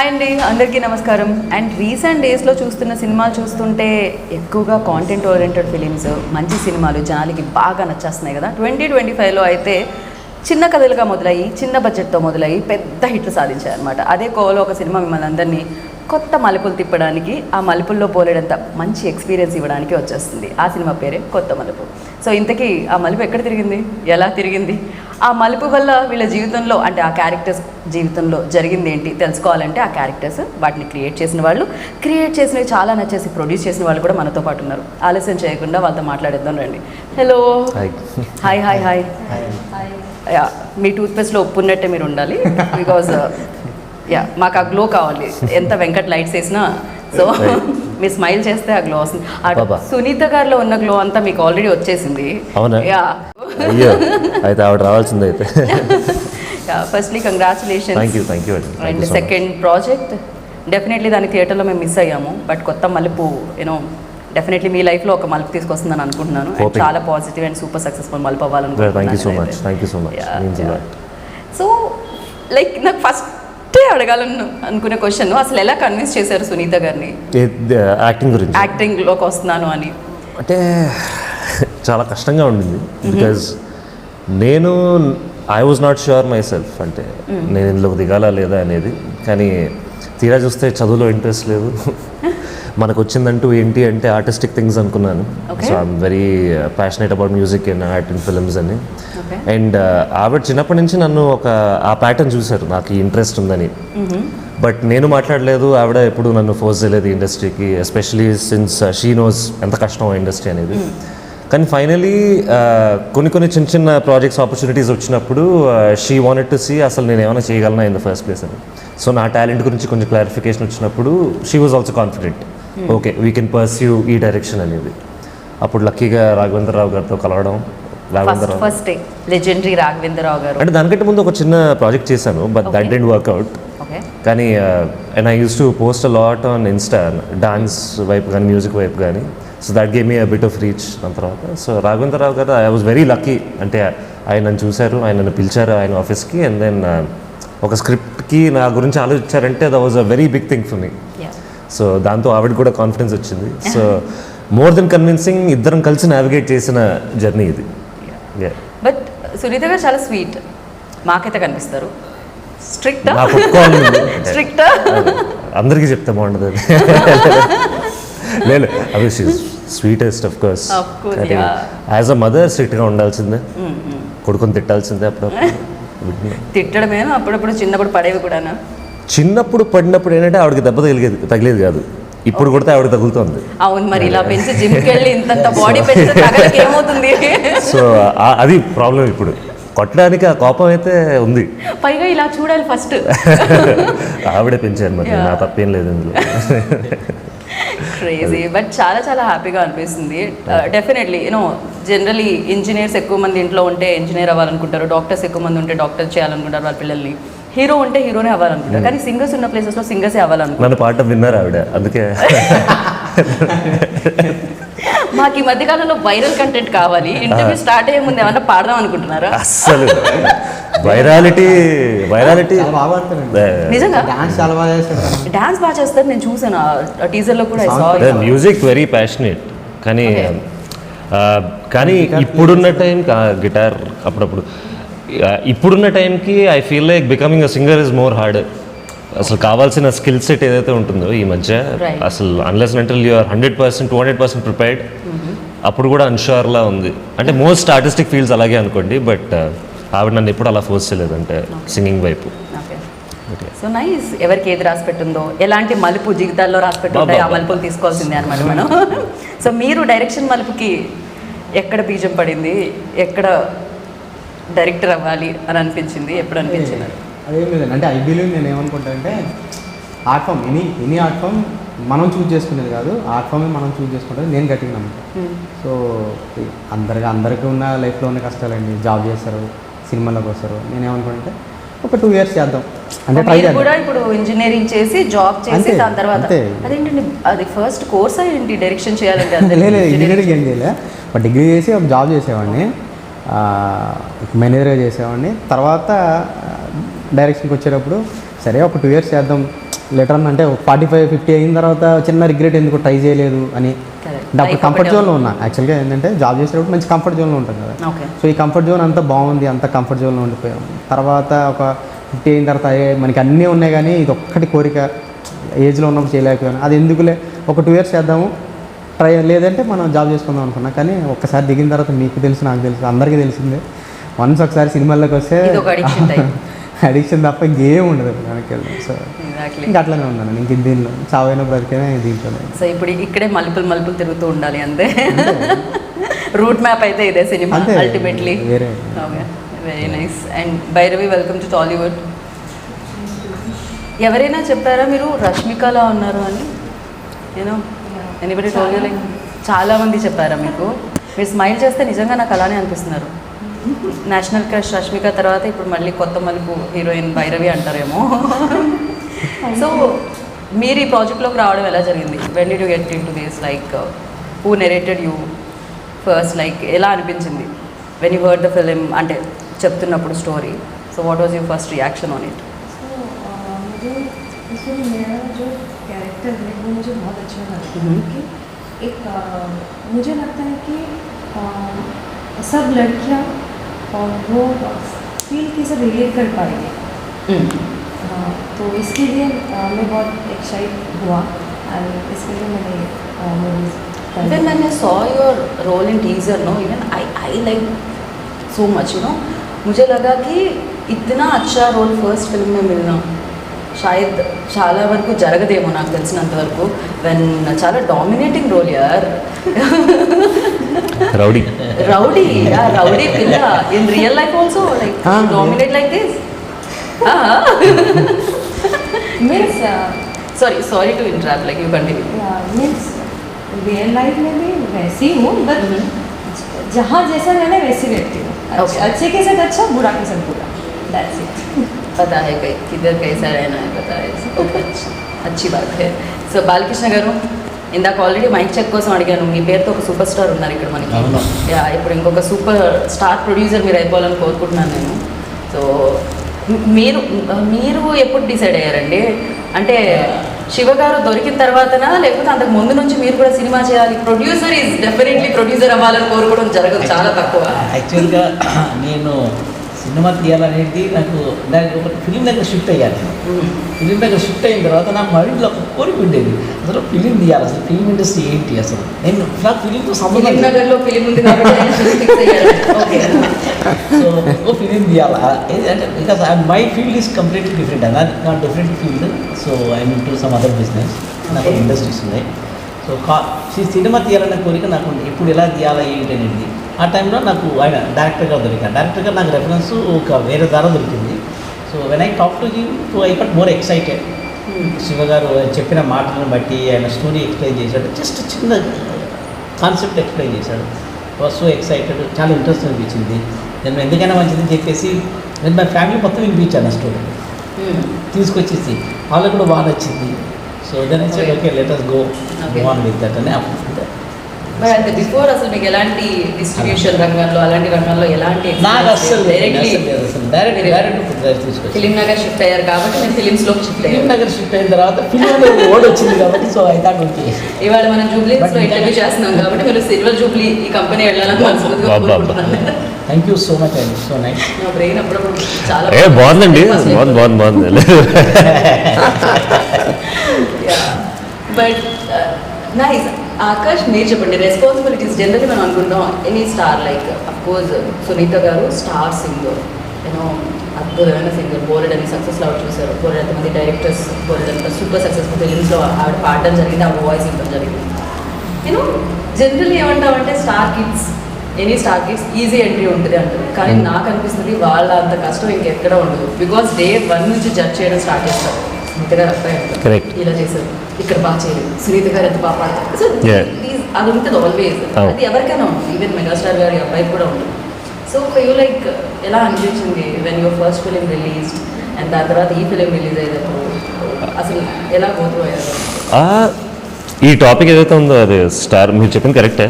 Hi అండి, అందరికీ నమస్కారం. అండ్ రీసెంట్ డేస్లో చూస్తున్న సినిమాలు చూస్తుంటే ఎక్కువగా కాంటెంట్ ఓరియంటెడ్ ఫిలిమ్స్, మంచి సినిమాలు జనాలకి బాగా నచ్చేస్తున్నాయి కదా. 2025లో అయితే చిన్న కథలుగా మొదలయ్యి, చిన్న బడ్జెట్తో మొదలయ్యి పెద్ద హిట్లు సాధించాయి అనమాట. అదే కోలో ఒక సినిమా మిమ్మల్ని అందరినీ కొత్త మలుపులు తిప్పడానికి, ఆ మలుపుల్లో పోలేడంత మంచి ఎక్స్పీరియన్స్ ఇవ్వడానికి వచ్చేస్తుంది. ఆ సినిమా పేరే కొత్త మలుపు. సో ఇంతకీ ఆ మలుపు ఎక్కడ తిరిగింది, ఎలా తిరిగింది, ఆ మలుపు వల్ల వీళ్ళ జీవితంలో అంటే ఆ క్యారెక్టర్స్ జీవితంలో జరిగింది ఏంటి తెలుసుకోవాలంటే ఆ క్యారెక్టర్స్, వాటిని క్రియేట్ చేసిన వాళ్ళు, క్రియేట్ చేసినవి చాలా నచ్చేసి ప్రొడ్యూస్ చేసిన వాళ్ళు కూడా మనతో పాటు ఉన్నారు. ఆలస్యం చేయకుండా వాళ్ళతో మాట్లాడేద్దాం రండి. Hello, hi hi hi. Yeah, మీ టూత్పేస్ట్లో ఉప్పు ఉన్నట్టే మీరు ఉండాలి. బికాజ్ యా మాకు ఆ గ్లో కావాలి, ఎంత వెంకట్ లైట్స్ వేసినా. సో మీరు స్మైల్ చేస్తే ఆ గ్లో వస్తుంది. సునీత గారిలో ఉన్న గ్లో అంతా మీకు ఆల్రెడీ వచ్చేసింది. యా, అయితే ఆవిడ రావాల్సిందే. అయితే firstly congratulations. Thank you. And second project definitely దాని థియేటర్లో మేము మిస్ అయ్యాము. బట్ కొత్త మలుపు యూనో డెఫినెట్లీ మీ లైఫ్లో ఒక మలుపు తీసుకొస్తుందని అనుకుంటున్నాను. అండ్ చాలా పాజిటివ్ అండ్ సూపర్ సక్సెస్ఫుల్ మలుపు అవ్వాలనుకుంటున్నాను. సో లైక్ నాకు ఫస్ట్ అడగాలని అనుకునే క్వశ్చన్, అసలు ఎలా కన్విన్స్ చేశారు సునీత గారిని యాక్టింగ్లోకి వస్తున్నాను అని? అంటే చాలా కష్టంగా ఉండింది. Because I was not sure my self, అంటే నేను ఇందులోకి దిగాలా లేదా అనేది. కానీ తీరా చూస్తే చదువులో ఇంట్రెస్ట్ లేదు. మనకు వచ్చిందంటూ ఏంటి అంటే ఆర్టిస్టిక్ థింగ్స్ అనుకున్నాను. So I'm very passionate about music and art and films అని. అండ్ ఆవిడ చిన్నప్పటి నుంచి నన్ను ఆ ప్యాటర్న్ చూశారు, నాకు ఈ ఇంట్రెస్ట్ ఉందని. బట్ నేను మాట్లాడలేదు, ఆవిడ ఎప్పుడు నన్ను ఫోర్స్ చేయలేదు ఇండస్ట్రీకి, ఎస్పెషలీ సిన్స్ షీ నోస్ ఎంత కష్టం ఇండస్ట్రీ అనేది. కానీ ఫైనలీ కొన్ని చిన్న చిన్న ప్రాజెక్ట్స్ ఆపర్చునిటీస్ వచ్చినప్పుడు షీ వాంటెడ్ టు సీ అసలు నేను ఏమైనా చేయగలనా ఇన్ ద ఫస్ట్ ప్లేస్ అని. సో నా టాలెంట్ గురించి కొంచెం క్లారిఫికేషన్ వచ్చినప్పుడు she was also confident, okay we can pursue ఈ డైరెక్షన్ అనేది. అప్పుడు లక్కీగా రాఘవేంద్రరావు గారితో కలవడం. ఫస్ట్ లెజెండరీ రాఘవేంద్రరావు గారు. అంటే దానికంటే ముందు ఒక చిన్న ప్రాజెక్ట్ చేశాను, బట్ దట్ డిడ్ంట్ వర్క్అవుట్. కానీ and I use to post a lot on Insta, dance వైపు కానీ మ్యూజిక్ వైపు కానీ. So that game me a bit of reach. దాని తర్వాత సో రాఘవేంద్రరావు గారు ఐ వాజ్ వెరీ లక్కీ. అంటే ఆయన నన్ను చూశారు, ఆయన నన్ను పిలిచారు ఆయన ఆఫీస్కి. అండ్ దెన్ ఒక స్క్రిప్ట్కి నా గురించి ఆలోచించారంటే that was a very big thing for me. So దాంతో ఆవిడ కూడా కాన్ఫిడెన్స్ వచ్చింది. సో మోర్ దెన్ కన్విన్సింగ్, ఇద్దరం కలిసి నావిగేట్ చేసిన జర్నీ ఇది. బట్ సునీత గారు చాలా స్వీట్, మాకైతే కనిపిస్తారు. స్ట్రిక్ట్ అందరికీ చెప్తే బాగుండదు అది. లేదు, అవి sweetest of course. As a mother స్ట్రిక్ట్గా ఉండాల్సిందే, కొడుకుని తిట్టాల్సిందే. అప్పుడప్పుడు తిట్టడమేనా, అప్పుడప్పుడు చిన్నప్పుడు పడేవి కూడా? చిన్నప్పుడు పడినప్పుడు ఏంటంటే ఆవిడకి దెబ్బ తగిలేది కాదు, ఇప్పుడు కొడితే ఆవిడ తగులుతుంది. అవును, మరి ఇలా పెంచి జిమ్కి వెళ్ళి ఇంత బాడీ పెంచితే ఏమవుతుంది? సో అది ప్రాబ్లం. ఇప్పుడు కొట్టడానికి ఆ కోపం అయితే ఉంది, పైగా ఇలా చూడాలి ఫస్ట్. ఆవిడే పెంచారు, మరి నా తప్పేం లేదు ఇందులో. క్రేజీ, బట్ చాలా చాలా హ్యాపీగా అనిపిస్తుంది. డెఫినెట్లీ యూనో జనరలీ ఇంజనీర్స్ ఎక్కువ మంది ఇంట్లో ఉంటే ఇంజనీర్ అవ్వాలనుకుంటారు, డాక్టర్స్ ఎక్కువ మంది ఉంటే డాక్టర్ చేయాలనుకుంటారు వాళ్ళ పిల్లల్ని, హీరో ఉంటే హీరోనే అవ్వాలనుకుంటారు. కానీ సింగర్స్ ఉన్న ప్లేసెస్లో సింగర్సే అవ్వాలనుకుంటారు. నన్ను పాట విన్నారు ఆవిడ, అందుకే. మాకు ఈ మధ్యకాలంలో వైరల్ కంటెంట్ కావాలి, ఇంటర్వ్యూ స్టార్ట్ అయ్యే ముందు ఏమన్నా పాడదాం అనుకుంటున్నారా? అస్సలు వైరాలిటీ నిజంగా డాన్స్ బాగా చేస్తారు, నేను చూసాను టీజర్లో కూడా. మ్యూజిక్ వెరీ ప్యాషనేట్, కానీ ఇప్పుడున్న టైం గిటార్ అప్పుడప్పుడు, ఇప్పుడున్న టైంకి I feel like becoming a singer is more hard. అసలు కావాల్సిన స్కిల్ సెట్ ఏదైతే ఉంటుందో ఈ మధ్య, అసలు unless until you are 100%, 200% prepared, అప్పుడు కూడా అన్ష్యూర్లా ఉంది. అంటే మోస్ట్ ఆర్టిస్టిక్ ఫీల్డ్స్ అలాగే అనుకోండి. బట్ ఆవిడ నన్ను ఎప్పుడు అలా ఫోర్స్ చేయలేదు, అంటే సింగింగ్ వైపు. So nice. ఎవరికి ఏది రాసి పెట్టుందో, ఎలాంటి మలుపు జీవితాల్లో రాసి పెట్టుందో ఆ మలుపులు తీసుకోవాల్సిందే అనమాట మనం. సో మీరు డైరెక్షన్ మలుపుకి ఎక్కడ బీజం పడింది, ఎక్కడ డైరెక్టర్ అవ్వాలి అని అనిపించింది, ఎప్పుడు అనిపించింది? అదేం లేదండి, అంటే ఐ బిలీవ్ నేను ఏమనుకుంటా అంటే art form, any art form మనం చూజ్ చేసుకునేది కాదు, ఆర్ట్ ఫామే మనం చూజ్ చేసుకుంటుంది. నేను గట్టిగా నమ్ముతాను. సో అందరికీ ఉన్న లైఫ్లో ఉన్న కష్టాలండి, జాబ్ చేస్తారు, సినిమాలోకి వస్తారు. నేనేమనుకుంటే ఒక 2 years చేద్దాం అంటే ట్రై చేద్దాం. కూడా ఇప్పుడు ఇంజనీరింగ్ చేసి జాబ్ చేసి దాని తర్వాత అదేంటండి, అది ఫస్ట్ కోర్స్ ఏంటి డైరెక్షన్ చేయాలంటే? లేదు, ఇంజనీరింగ్ ఏం చేయలే, బట్ డిగ్రీ చేసి ఒక జాబ్ చేసేవాడిని, మేనేజర్గా చేసేవాడిని. తర్వాత డైరెక్షన్కి వచ్చేటప్పుడు సరే ఒక 2 years చేద్దాం లెటర్ అంటే 45-50 అయిన తర్వాత చిన్న రిగ్రెట్ ఎందుకు ట్రై చేయలేదు అని. అంటే అప్పుడు కంఫర్ట్ జోన్లో ఉన్నా. యాక్చువల్గా ఏంటంటే జాబ్ చేసేటప్పుడు మంచి కంఫర్ట్ జోన్లో ఉంటాం కదా. ఓకే. సో ఈ కంఫర్ట్ జోన్ అంతా బాగుంది, అంత కంఫర్ట్ జోన్లో ఉండిపోయాం. తర్వాత ఒక 50 అయిన తర్వాత మనకి అన్నీ ఉన్నాయి కానీ ఇది ఒక్కటి కోరిక ఏజ్లో ఉన్నప్పుడు చేయలేకపోయాను. అది ఎందుకులే ఒక 2 years చేద్దాము ట్రై, లేదంటే మనం జాబ్ చేసుకుందాం అనుకున్నా. కానీ ఒక్కసారి దిగిన తర్వాత మీకు తెలుసు, నాకు తెలుసు, అందరికీ తెలిసిందే, వన్స్ ఒకసారి సినిమాల్లోకి వస్తే అడిక్షన్ తప్ప ఇంకేం ఉండదు మనకి. సో ఇంకా అట్లనే ఉన్నాను ఇంక దీనిలో చావైన బ్రతికేనే దీంట్లోనే. సో ఇప్పుడు ఇక్కడే మలుపులు తిరుగుతూ ఉండాలి అంతే. రూట్ మ్యాప్ అయితే ఇదే సినిమా అల్టిమేట్లీ. వేరే very nice. And Bhairavi, welcome to Tollywood. ఎవరైనా చెప్పారా మీరు రష్మికలా ఉన్నారు అని? నేను ఎనీబడి టోల్ యూ? లైక్ చాలామంది చెప్పారా మీకు? మీరు స్మైల్ చేస్తే నిజంగా నాకు అలానే అనిపిస్తున్నారు. నేషనల్ క్రష్ రష్మిక తర్వాత ఇప్పుడు మళ్ళీ కొత్త మలుపు హీరోయిన్ భైరవి అంటారేమో. సో మీరు ఈ ప్రాజెక్ట్లోకి రావడం ఎలా జరిగింది? When did you get in to this? Like who narrated you first? Like ఎలా అనిపించింది when you heard the film, అంటే చెప్తున్నప్పుడు story? So what was your first reaction on it? मुझे इसमें मेरा जो कैरेक्टर है वो मुझे बहुत अच्छा लगता है क्योंकि एक मुझे लगता है कि सब लड़कियां और वो फील के सब रिलेट कर पाएंगे. तो इसके लिए मैं बहुत एक्साइट हुआ एंड इसके लिए मैंने movies. When I saw your role in teaser, no, even I like so much, you know. मुझे लगा कि इतना अच्छा रोल फर्स्ट फिल्म में मिलना शायद చాలా వరకు జరగదేమో నాకు తెలిసినంత వరకు. వెన్ చాలా డామినేటింగ్ రోల్ యార్. రౌడీ పిల్ల in real life also like dominate like this. Means sorry to interrupt, like you continue. Means real life में भी वैसी हूँ बट जहाँ जैसा रहना वैसी रहती हूँ. Okay. अच्छे के साथ अच्छा, बुरा के साथ बुरा. That's it. पता है किधर कैसा रहना है, पता है. ఓకే, अच्छी बात है. సో బాలకృష్ణ గారు, ఇందాక ఆల్రెడీ మైక్ చెక్ కోసం అడిగాను. మీ పేరుతో ఒక సూపర్ స్టార్ ఉన్నారు ఇక్కడ మనకి. యా, ఇప్పుడు ఇంకొక సూపర్ స్టార్ ప్రొడ్యూసర్ మీరు అయిపోవాలని కోరుకుంటున్నాను నేను. సో మీరు ఎప్పుడు డిసైడ్ అయ్యారండి? అంటే శివ గారు దొరికిన తర్వాతనా, లేకపోతే అంతకు ముందు నుంచి మీరు కూడా సినిమా చేయాలి, ప్రొడ్యూసర్ ఈజ్ డెఫినెట్లీ ప్రొడ్యూసర్ అవ్వాలని కోరుకోవడం జరగదు, చాలా తక్కువ. యాక్చువల్గా నేను సినిమా తీయాలనేది నాకు ఒక ఫిలిం దగ్గర షిఫ్ట్ అయ్యాను. ఫిలిం దగ్గర షిఫ్ట్ అయిన తర్వాత నాకు మైండ్లో ఒక కోరిక ఉండేది, అసలు ఫిలిం తీయాలి, అసలు ఫిలిం ఇండస్ట్రీ ఏంటి, అసలు నేను నాకు ఫిలింతో సంబంధం నగర్లో ఫిలిం ఉంది కాబట్టి సో ఓ ఫిలిం తీయాలి అంటే because my field is completely different. అది నా different field. So I mean to some other business, నాకు ఇండస్ట్రీస్ ఉన్నాయి. సో సినిమా తీయాలనే కోరిక నాకు ఎప్పుడు ఎలా తీయాలా ఏంటి అనేది. ఆ టైంలో నాకు ఆయన డైరెక్టర్గా దొరికాను. డైరెక్టర్గా నాకు రెఫరెన్స్ ఒక వేరే ద్వారా దొరికింది. So when I talk to him to I got more excited. Shiva గారు చెప్పిన మాటలను బట్టి ఆయన స్టోరీ ఎక్స్ప్లెయిన్ చేశాడు, జస్ట్ చిన్న కాన్సెప్ట్ ఎక్స్ప్లెయిన్ చేశాడు. వాజ్ సో ఎక్సైటెడ్, చాలా ఇంట్రెస్ట్ అనిపించింది. నేను ఎందుకైనా మంచిదని చెప్పేసి నేను మా ఫ్యామిలీ మొత్తం వినిపించాను ఆ స్టోరీ తీసుకొచ్చేసి. వాళ్ళకు కూడా బాగా నచ్చింది. So then I said okay let us go on with that అని అప్పుడు. మరి అంటే బిఫోర్ అసలు మీకు ఎలాంటి డిస్ట్రిబ్యూషన్ రంగంలో అలాంటి రంగంలో ఎలాంటి నాకు అసలు డైరెక్ట్ తీసుకొచ్చి ఫిలిం నగర్ షిఫ్ట్ అయ్యారు కాబట్టి నేను ఫిలిమ్స్లోకి షిఫ్ట్ ఫిలిం అయ్యాను. నగర్ షిఫ్ట్ అయిన తర్వాత ఫిలిం ఓడ్ వచ్చింది కాబట్టి సో ఐ థాట్ ఓకే. ఇవాళ మనం జూబ్లీస్లో ఇంటర్వ్యూ చేస్తున్నాం కాబట్టి మీరు సిల్వర్ జూబ్లీ ఈ కంపెనీ వెళ్ళాలని మనస్ఫూర్తిగా కోరుకుంటున్నాను. థ్యాంక్ యూ సో మచ్ అండి, సో నైస్. నా బ్రెయిన్ అప్పుడప్పుడు చాలా బాగుందండి, బాగుంది. But nice. ఆకాష్, మీరు చెప్పండి, రెస్పాన్సిబిలిటీస్ జనరల్లీ మనం అనుకుంటాం any star like of course Sunitha garu star singer, you know అద్భుతమైన సింగర్, బోలెడ్ అని సక్సెస్లో ఆవిడ చూశారు, బోలెడ్ ఎంతమంది డైరెక్టర్స్, బోలెడ్ ఎంత సూపర్ సక్సెస్ఫుల్ ఫిలిమ్స్లో ఆవిడ పాడడం జరిగింది, ఆ వాయిస్ ఇవ్వడం జరిగింది. యూనో జనరల్లీ ఏమంటామంటే star kids, any star kids easy entry ఉంటుంది అంటారు. కానీ నాకు అనిపిస్తుంది వాళ్ళ అంత కష్టం ఇంకెక్కడ ఉండదు. బికాస్ డే 1 నుంచి జడ్జ్ చేయడం స్టార్ట్ చేస్తారు. సునీత గారు అబ్బాయి అంటారు, ఇలా చేశారు, ఇక్కడ బాగా చేయలేదు, సునీత గారు ఎంత బాగా పాడతారు. సో అది ఉంటుంది ఆల్వేస్, అది ఎవరికైనా ఉంటుంది, ఈవెన్ మెగాస్టార్ గారి అబ్బాయికి కూడా ఉంటుంది. సో యూ లైక్ ఎలా అనిపించింది when your first film release and దాని తర్వాత ఈ ఫిలిం రిలీజ్ అయ్యేటప్పుడు అసలు ఎలా పోతూ అయ్యారు? ఈ టాపిక్ ఏదైతే ఉందో అది స్టార్, మీరు చెప్పింది కరెక్టే.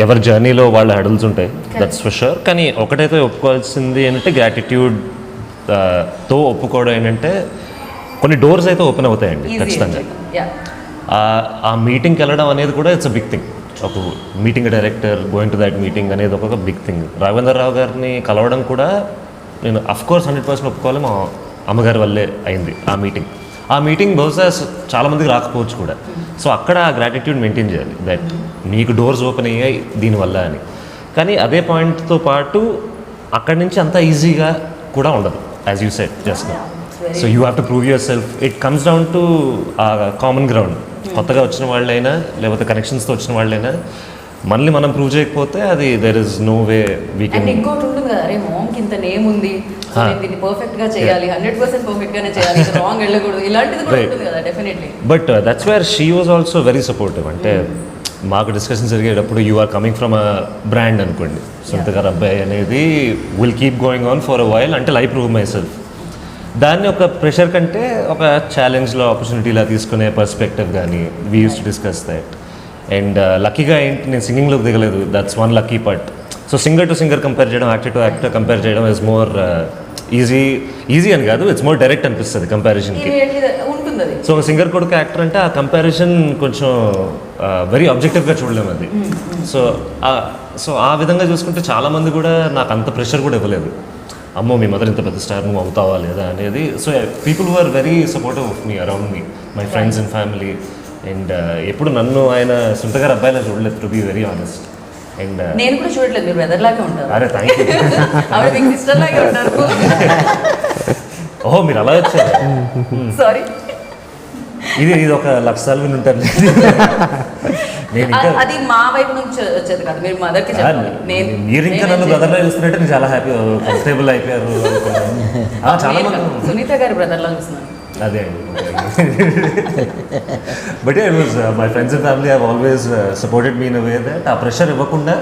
ఎవరి జర్నీలో వాళ్ళ హెడల్స్ ఉంటాయి, దట్స్ ఫర్ షూర్. కానీ ఒకటైతే ఒప్పుకోవాల్సింది ఏంటంటే గ్రాటిట్యూడ్తో ఒప్పుకోవడం ఏంటంటే కొన్ని డోర్స్ అయితే ఓపెన్ అవుతాయండి ఖచ్చితంగా. ఆ మీటింగ్కి వెళ్ళడం అనేది కూడా ఇట్స్ అ బిగ్ థింగ్. ఒక meeting director going to that meeting అనేది ఒక బిగ్ థింగ్. రాఘవేంద్ర రావు గారిని కలవడం కూడా నేను అఫ్కోర్స్ 100% ఒప్పుకోవాలి, మా అమ్మగారి వల్లే అయింది ఆ మీటింగ్ బహుశా చాలామందికి రాకపోవచ్చు కూడా. సో అక్కడ ఆ గ్రాటిట్యూడ్ మెయింటైన్ చేయాలి, దట్ మీకు డోర్స్ ఓపెన్ అయ్యాయి దీనివల్ల అని. కానీ అదే పాయింట్తో పాటు అక్కడి నుంచి అంత ఈజీగా కూడా ఉండదు, as you said just now. So you have to prove your self. It comes down to ఆ కామన్ గ్రౌండ్. కొత్తగా వచ్చిన వాళ్ళైనా లేకపోతే కనెక్షన్స్తో వచ్చిన వాళ్ళైనా మళ్ళీ మనం ప్రూవ్ చేయకపోతే అది there is no way we can. And ఇంకోటి ఉంటుంది కదా, అరే మామ్కి ఇంత నేమ్ ఉంది, సో నేను దీన్ని పర్ఫెక్ట్గా చేయాలి, 100% పర్ఫెక్ట్గానే చేయాలి, రాంగ్ వెళ్ళకూడదు, ఇలాంటిది కూడా ఉంటుంది కదా definitely. But that's where she was also very supportive. అంటే మాకు డిస్కషన్ జరిగేటప్పుడు you are coming from a brand అనుకోండి, సొంత గారు అబ్బాయి అనేది will keep going on for a while అంటే ఐ ప్రూవ్ మై సెల్ఫ్. దాన్ని ఒక ప్రెషర్ కంటే ఒక ఛాలెంజ్లో ఆపర్చునిటీలా తీసుకునే పర్స్పెక్టివ్ కానీ we use to discuss that. And లక్కీగా ఏంటి, నేను సింగింగ్లోకి దిగలేదు, that's one lucky part. So singer to singer compare చేయడం, యాక్టర్ టు యాక్టర్ కంపేర్ చేయడం ఇస్ మోర్ ఈజీ అని కాదు, ఇట్స్ మోర్ డైరెక్ట్ అనిపిస్తుంది కంపారిజన్కి. ఉంటుంది అది. సో ఒక సింగర్ కొడుకు యాక్టర్ అంటే ఆ కంపారిజన్ కొంచెం వెరీ ఆబ్జెక్టివ్గా చూడలేము అది. సో ఆ విధంగా చూసుకుంటే చాలామంది కూడా నాకు అంత ప్రెషర్ కూడా ఇవ్వలేదు, అమ్మో మీ మదర్ ఇంత పెద్ద స్టార్ నువ్వు అవుతావా లేదా అనేది. So people were very supportive of me, around me, my friends and family. And ఎప్పుడు నన్ను ఆయన సొంత గారు అబ్బాయిలా చూడలేదు, to be very honest. And నేను కూడా చూడలేదు, మీరు బ్రదర్ లాగే ఉంటారు. అరే థ్యాంక్ యూ. ఆవిడ మీకు సిస్టర్ లాగే ఉంటారు. ఓహో మీరు అలా వచ్చారు. సారీ, ఇది ఒక 1,00,000 సార్లు విని ఉంటారు. నేను ఇంకా అది మా వైపు నుంచి వచ్చేది కాదు, మీరు మదర్కి చెప్పాలి. మీరు ఇంకా నన్ను బ్రదర్లా చూస్తున్నట్టే నేను చాలా హ్యాపీ, కంఫర్టబుల్ అయిపోయారు అనుకున్నాను. చాలా మంది సునీత గారి బ్రదర్లా చూస్తున్నాను. అదే అండి. But it was my friends and family have always supported me in a way that ఆ ప్రెషర్ ఇవ్వకుండా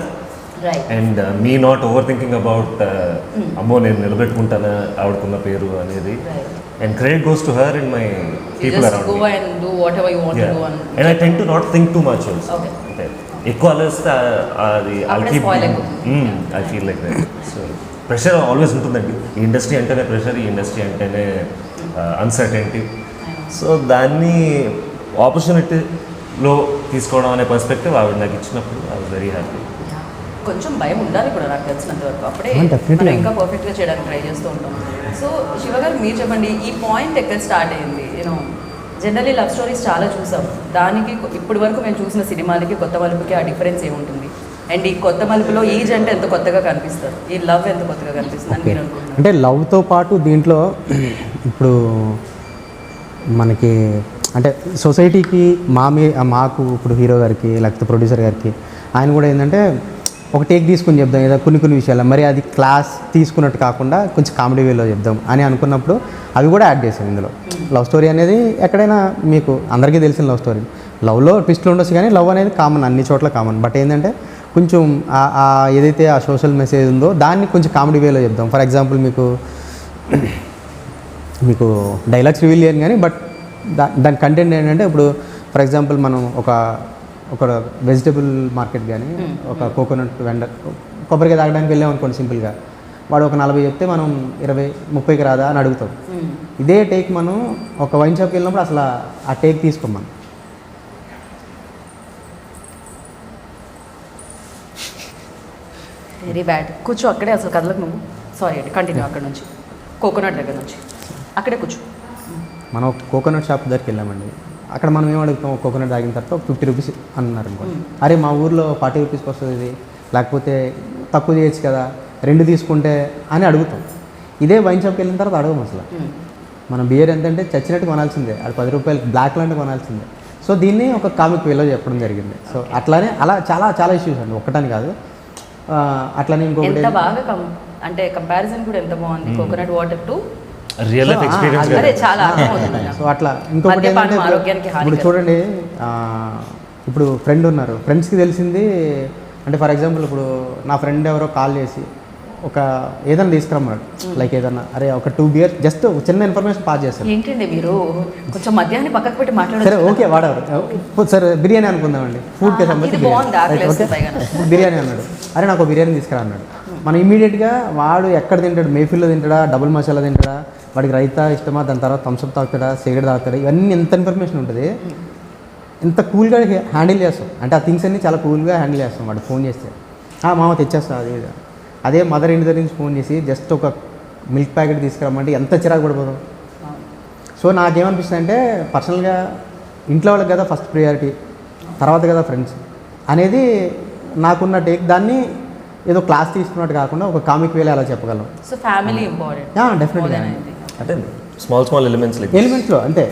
and me not over thinking about అమ్మో నేను నిలబెట్టుకుంటానా ఆవిడకున్న పేరు అనేది. And credit goes to her and my people around me. And I tend to not think too much also. అంటే ఎక్కువ ఆలోచిస్తే అది I feel like that. So pressure always ఉంటుందండి ఈ ఇండస్ట్రీ అంటేనే ప్రెషర్, ఈ ఇండస్ట్రీ అంటేనే అన్సర్టెనిటీ. సో దాన్ని ఆపర్చునిటీలో తీసుకోవడం అనే పర్స్పెక్టివ్ ఆవిడ నాకు ఇచ్చినప్పుడు ఐ వాజ్ వెరీ హ్యాపీ. కొంచెం భయం ఉండాలి కూడా నాకు తెలిసినంత వరకు, అప్పుడే మనం ఇంకా పర్ఫెక్ట్గా చేయడానికి ట్రై చేస్తూ ఉంటాం. సో శివ గారు మీరు చెప్పండి, ఈ పాయింట్ ఎక్కడ స్టార్ట్ అయ్యింది? యూనో జనరల్లీ లవ్ స్టోరీస్ చాలా చూసాం, దానికి ఇప్పటి వరకు మేము చూసిన సినిమాలకి కొత్త మలుపుకి ఆ డిఫరెన్స్ ఏముంటుంది? అండ్ ఈ కొత్త మలుపులో ఈ జంట ఎంత కొత్తగా కనిపిస్తారు, ఈ లవ్ ఎంత కొత్తగా కనిపిస్తుంది అని మీరు అనుకుంటున్నారు? అంటే లవ్తో పాటు దీంట్లో ఇప్పుడు మనకి అంటే సొసైటీకి మాకు ఇప్పుడు హీరో గారికి లేకపోతే ప్రొడ్యూసర్ గారికి ఆయన కూడా ఏంటంటే ఒక టేక్ తీసుకుని చెప్దాం ఏదో కొన్ని విషయాలు, మరి అది క్లాస్ తీసుకున్నట్టు కాకుండా కొంచెం కామెడీ వేలో చెప్దాం అని అనుకున్నప్పుడు అవి కూడా యాడ్ చేసాం ఇందులో. లవ్ స్టోరీ అనేది ఎక్కడైనా మీకు అందరికీ తెలిసిన లవ్ స్టోరీ, లవ్లో ట్విస్ట్లు ఉండొచ్చు కానీ లవ్ అనేది కామన్, అన్ని చోట్ల కామన్. బట్ ఏంటంటే కొంచెం ఏదైతే ఆ సోషల్ మెసేజ్ ఉందో దాన్ని కొంచెం కామెడీ వేలో చెప్దాం. ఫర్ ఎగ్జాంపుల్ మీకు డైలాగ్స్ రివీల్ చేయను కానీ బట్ దాని కంటెంట్ ఏంటంటే ఇప్పుడు ఫర్ ఎగ్జాంపుల్ మనం ఒక వెజిటబుల్ మార్కెట్ కానీ ఒక కోకోనట్ వెండర్ కొబ్బరికాయ తాగడానికి వెళ్ళాం అనుకోండి, సింపుల్గా వాడు ఒక 40 చెప్తే మనం 20-30కి రాదా అని అడుగుతాం. ఇదే టేక్ మనం ఒక వైన్ షాప్కి వెళ్ళినప్పుడు అసలు ఆ టేక్ తీసుకోం మనం. Very bad. కూర్చో అక్కడే, అసలు కదలకు నువ్వు. సారీ అండి, కంటిన్యూ అక్కడ నుంచి, కోకోనట్ దగ్గర నుంచి అక్కడే కూర్చో. మనం ఒక కోకోనట్ షాప్ దగ్గరికి వెళ్ళామండి, అక్కడ మనం ఏం అడుగుతాం, కోకోనట్ తాగిన తర్వాత 50 రూపీస్ అన్నారు అనుకోండి. అరే మా ఊర్లో 40 రూపీస్కి వస్తుంది ఇది, లేకపోతే తక్కువ చేయొచ్చు కదా 2 తీసుకుంటే అని అడుగుతాం. ఇదే వైన్ షాప్కి వెళ్ళిన తర్వాత అడగం అసలు. మనం బియర్ ఎంతంటే చచ్చినట్టు కొనాల్సిందే, అది 10 రూపాయలు బ్లాక్ లాంటి కొనాల్సిందే. సో దీన్ని ఒక కామిక్ వేలో చెప్పడం జరిగింది. సో అట్లానే అలా చాలా చాలా ఇష్యూస్ అండి, ఒక్కటని కాదు. అట్లానే ఇంకొకటి ఎంత బాగా అంటే కంపారిజన్ కూడా ఎంత బాగుంది, coconut water to real life experience. అదే చాలా అర్థమవుతుంది. సో అట్లా ఇంకొకటి ఏంటంటే ఇప్పుడు చూడండి, ఇప్పుడు ఫ్రెండ్ ఉన్నారు, ఫ్రెండ్స్కి తెలిసింది అంటే ఫర్ ఎగ్జాంపుల్ ఇప్పుడు నా ఫ్రెండ్ ఎవరో కాల్ చేసి ఒక ఏదైనా తీసుకురమ్మన్నాడు, లైక్ ఏదన్నా అరే ఒక 2 బియర్ జస్ట్ చిన్న ఇన్ఫర్మేషన్ పాస్ చేస్తారు. ఏంటండి మీరు కొంచెం మధ్యాహ్నం పక్కకు పెట్టి మాట్లాడారు. సరే ఓకే వాడేవారు సరే బిర్యానీ అనుకుందామండి, ఫుడ్కి సంబంధించి బిర్యానీ అన్నాడు. అరే నాకు బిర్యానీ తీసుకురా అన్నాడు. మనం ఇమీడియట్గా వాడు ఎక్కడ తింటాడు, మేఫిల్లో తింటాడా, డబుల్ మసాలా తింటాడా, వాడికి రైతా ఇష్టమా, దాని తర్వాత థమ్స్అప్ తాగుతాడా, సిగరెట్ తాగుతాడా, ఇవన్నీ ఎంత ఇన్ఫర్మేషన్ ఉంటుంది. ఇంత కూల్గా హ్యాండిల్ చేస్తాం అంటే ఆ థింగ్స్ అన్నీ చాలా కూల్గా హ్యాండిల్ చేస్తాం. వాడు ఫోన్ చేస్తే మామ తెచ్చేస్తా అదే మదర్ ఇంటి దగ్గర నుంచి ఫోన్ చేసి జస్ట్ ఒక మిల్క్ ప్యాకెట్ తీసుకురమ్మంటే ఎంత చిరాకు పడిపోతాం. సో నాకేమనిపిస్తుంది అంటే పర్సనల్గా ఇంట్లో వాళ్ళకి కదా ఫస్ట్ ప్రియారిటీ, తర్వాత కదా ఫ్రెండ్స్ అనేది నాకున్న టేక్. దాన్ని ఏదో క్లాస్ తీసుకున్నట్టు కాకుండా ఒక కామిక్ వేలో అలా చెప్పగలం. సో ఫ్యామిలీ ఇంపార్టెంట్ డెఫినెట్గా అంటే స్మాల్ ఎలిమెంట్స్ ఎలిమెంట్స్లో అంతే.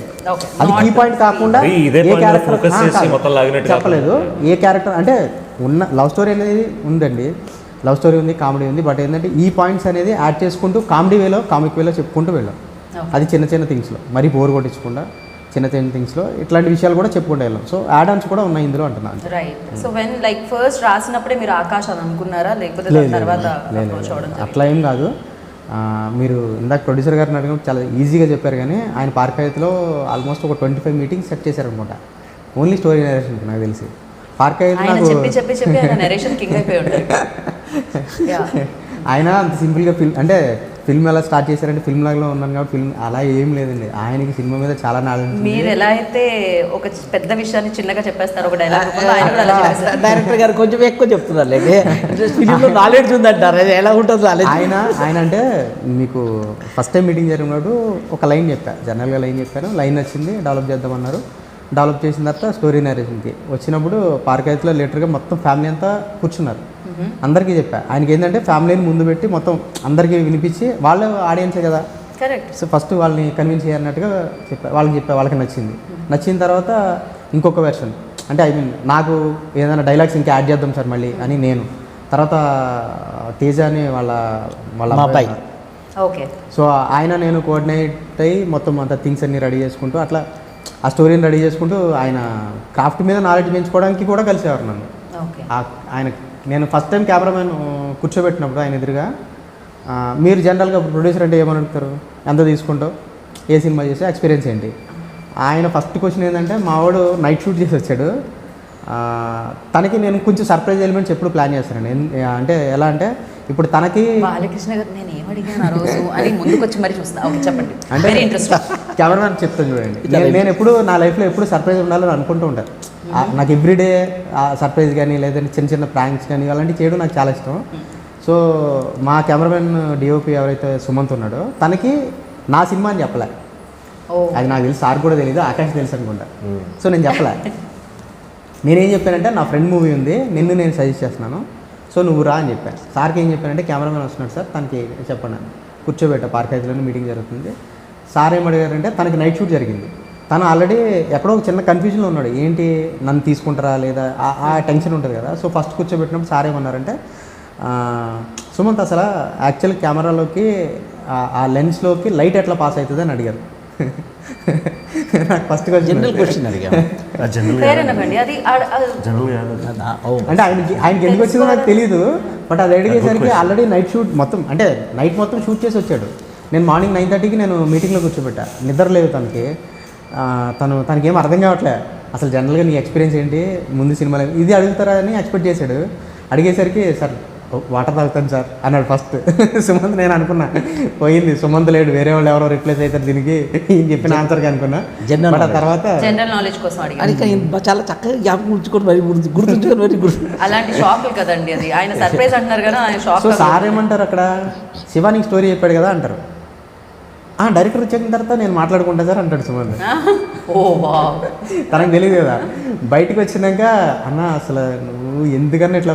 అది కీ పాయింట్ కాకుండా ఇదే ఏ క్యారెక్టర్ ఫోకస్ చేసి మొత్తం లాగినట్టు చెప్పలేదు. ఏ క్యారెక్టర్ అంటే ఉన్న లవ్ స్టోరీ అనేది ఉందండి, లవ్ స్టోరీ ఉంది, కామెడీ ఉంది. బట్ ఏంటంటే ఈ పాయింట్స్ అనేది యాడ్ చేసుకుంటూ కామెడీ వేలో, కామిక్ వేలో చెప్పుకుంటూ వెళ్ళాం. అది చిన్న చిన్న థింగ్స్లో మరీ బోర్ కొట్టించకుండా చిన్న చిన్న థింగ్స్లో ఇట్లాంటి విషయాలు కూడా చెప్పుకుంటూ వెళ్ళాం. సో యాడ్ ఆన్స్ కూడా ఉన్నాయి ఇందులో అంటున్నాను. Right. So when like first రాసినప్పుడే మీరు ఆకాష్ అని అనుకున్నారా, లేకపోతే దాని తర్వాత approach అవ్వడం జరిగిందా? అట్లా ఏం కాదు. మీరు ఇందాక ప్రొడ్యూసర్ గారిని అడిగినప్పుడు చాలా ఈజీగా చెప్పారు, కానీ ఆయన పార్కాయత్లో ఆల్మోస్ట్ ఒక 25 మీటింగ్స్ సెట్ చేశారనమాట. ఓన్లీ స్టోరీ నరేషన్కి నాకు తెలిసి. పార్కాయత్ ఆయన చెప్పి చెప్పి చెప్పి ఆయన నరేషన్ కింగ్ అయిపోయి ఉంటారు. ఆయన అంత సింపుల్గా అంటే ఫిల్మ్ ఎలా స్టార్ట్ చేశారంటే ఫిల్మ్ లాగా ఉన్నాను కాబట్టి ఫిల్మ్ అలా ఏం లేదండి. ఆయనకి సినిమా మీద చాలా నాలెడ్జ్. మీరు ఎలా అయితే ఒక పెద్ద విషయాన్ని చిన్నగా చెప్పేస్తారు ఒక డైలాగ్, డైరెక్టర్ గారు కొంచెం ఎక్కువ చెప్తున్నారు, లేకపోతే ఫిలింలో నాలెడ్జ్ ఉందంటారు, ఎలా ఉంటుంది ఆయన అంటే మీకు ఫస్ట్ టైం మీటింగ్ జరిగినప్పుడు ఒక లైన్ చెప్పాను, జనరల్గా లైన్ చెప్పాను, లైన్ వచ్చింది, డెవలప్ చేద్దామన్నారు. డెవలప్ చేసిన తర్వాత స్టోరీ నరేషన్కి వచ్చినప్పుడు పార్కాయత్లో లేటర్గా మొత్తం ఫ్యామిలీ అంతా కూర్చున్నారు. అందరికీ చెప్పా, ఆయనకి ఏంటంటే ఫ్యామిలీని ముందు పెట్టి మొత్తం అందరికీ వినిపించి, వాళ్ళ ఆడియన్సే కదా, కరెక్ట్. సో ఫస్ట్ వాళ్ళని కన్విన్స్ చేయన్నట్టుగా చెప్పా. వాళ్ళకి నచ్చింది. నచ్చిన తర్వాత ఇంకొక వెర్షన్ అంటే ఐ మీన్ నాకు ఏదైనా డైలాగ్స్ ఇంకా యాడ్ చేద్దాం సార్ మళ్ళీ అని నేను. తర్వాత తేజ అని వాళ్ళ అబ్బాయి. ఓకే. సో ఆయన నేను కోఆర్డినేట్ అయ్యి మొత్తం అంతా థింగ్స్ అన్ని రెడీ చేసుకుంటూ అట్లా ఆ స్టోరీని రెడీ చేసుకుంటూ ఆయన క్రాఫ్ట్ మీద నాలెడ్జ్ పెంచుకోవడానికి కూడా కలిసేవారు నన్ను. ఆయన నేను ఫస్ట్ టైం కెమెరామెన్ కూర్చోబెట్టినప్పుడు ఆయన ఎదురుగా మీరు జనరల్గా ప్రొడ్యూసర్ అంటే ఏమని అడుగుతారు, ఎంత తీసుకుంటావు, ఏ సినిమా చేసే ఎక్స్పీరియన్స్ ఏంటి. ఆయన ఫస్ట్ క్వశ్చన్ ఏంటంటే మావాడు నైట్ షూట్ చేసి వచ్చాడు, తనకి నేను కొంచెం సర్ప్రైజ్ ఎలిమెంట్స్ ఎప్పుడు ప్లాన్ చేస్తానండి. అంటే ఎలా అంటే ఇప్పుడు తనకి బాలకృష్ణ గారు నేను ఏమడిగాను ఆ రోజు అని ముందుకు వచ్చి మరి చూస్తా. ఓకే చెప్పండి. అంటే వెరీ ఇంట్రెస్ట్. కెమెరామెన్ చెప్తాను చూడండి, నేను ఎప్పుడు నా లైఫ్లో ఎప్పుడు సర్ప్రైజ్ ఉండాలని అనుకుంటూ ఉంటాను. నాకు ఎవ్రీడే సర్ప్రైజ్ కానీ లేదంటే చిన్న చిన్న ప్రాంక్స్ కానీ అలాంటివి చేయడం నాకు చాలా ఇష్టం. సో మా కెమెరామెన్ డిఓపి ఎవరైతే సుమంత్ ఉన్నాడో తనకి నా సినిమా అని చెప్పలే. అది నాకు తెలుసు, సార్ కూడా తెలియదు, ఆకాష్ తెలుసు అనుకుంటా. సో నేను చెప్పలే. నేనేం చెప్పానంటే నా ఫ్రెండ్ మూవీ ఉంది, నేను సజెస్ట్ చేస్తున్నాను, సో నువ్వు రా అని చెప్పాను. సార్కి ఏం చెప్పానంటే కెమెరామెన్ వస్తున్నాడు సార్, తనకి చెప్పండి కూర్చోబెట్టా, పార్కాయత్లోనే మీటింగ్ జరుగుతుంది. సార్ ఏం అడిగారంటే తనకి నైట్ షూట్ జరిగింది, తను ఆల్రెడీ ఎక్కడో ఒక చిన్న కన్ఫ్యూజన్లో ఉన్నాడు, ఏంటి నన్ను తీసుకుంటారా లేదా ఆ టెన్షన్ ఉంటుంది కదా. సో ఫస్ట్ కూర్చోబెట్టినప్పుడు సార్ ఏమన్నారంటే సుమంత్ అసలు యాక్చువల్ కెమెరాలోకి ఆ లెన్స్లోకి లైట్ ఎట్లా పాస్ అవుతుంది అని అడిగారు. నాకు ఫస్ట్ జనరల్ క్వశ్చన్ అడిగాను. అంటే ఆయనకి ఎందుకు వచ్చిందో నాకు తెలియదు, బట్ అది అడిగేసరికి ఆల్రెడీ నైట్ షూట్ మొత్తం అంటే నైట్ మొత్తం షూట్ చేసి వచ్చాడు. నేను మార్నింగ్ 9:30కి నేను మీటింగ్లో కూర్చోబెట్టా, నిద్ర లేదు తనకి. తనకి ఏం అర్థం కావట్లే, అసలు జనరల్గా నీ ఎక్స్పీరియన్స్ ఏంటి, ముందు సినిమాలో ఇది అడుగుతారా అని ఎక్స్పెక్ట్ చేశాడు. అడిగేసరికి సార్ వాటర్ తాగుతాను సార్ అన్నాడు ఫస్ట్. సుమంత్ నేను అనుకున్నా పోయింది, సుమంత్ లేడు, వేరే వాళ్ళు ఎవరో రిప్లేస్ అవుతారు దీనికి చెప్పిన ఆన్సర్కి అనుకున్నా. బట్ ఆ తర్వాత జనరల్ నాలెడ్జ్ కోసం అడిగాను. చాలా చక్కగా జ్ఞాపకం ఉంచుకొని మరి గుర్తుంచుకొని మరి అలాంటి షాక్లు కదండి అది. ఆయన సర్ప్రైజ్ అంటున్నారు కదా, ఆయన షాక్. సో సార్ ఏమంటారు అక్కడ, శివానికి స్టోరీ చెప్పాడు కదా అంటారు, డైరెక్టర్ వచ్చేసిన తర్వాత నేను మాట్లాడుకుంటా సార్ అంటాడు సుమంత్. ఓ వా, తనకు తెలియదు కదా. బయటకు వచ్చినాక అన్న అసలు నువ్వు ఎందుకన్నా ఇట్లా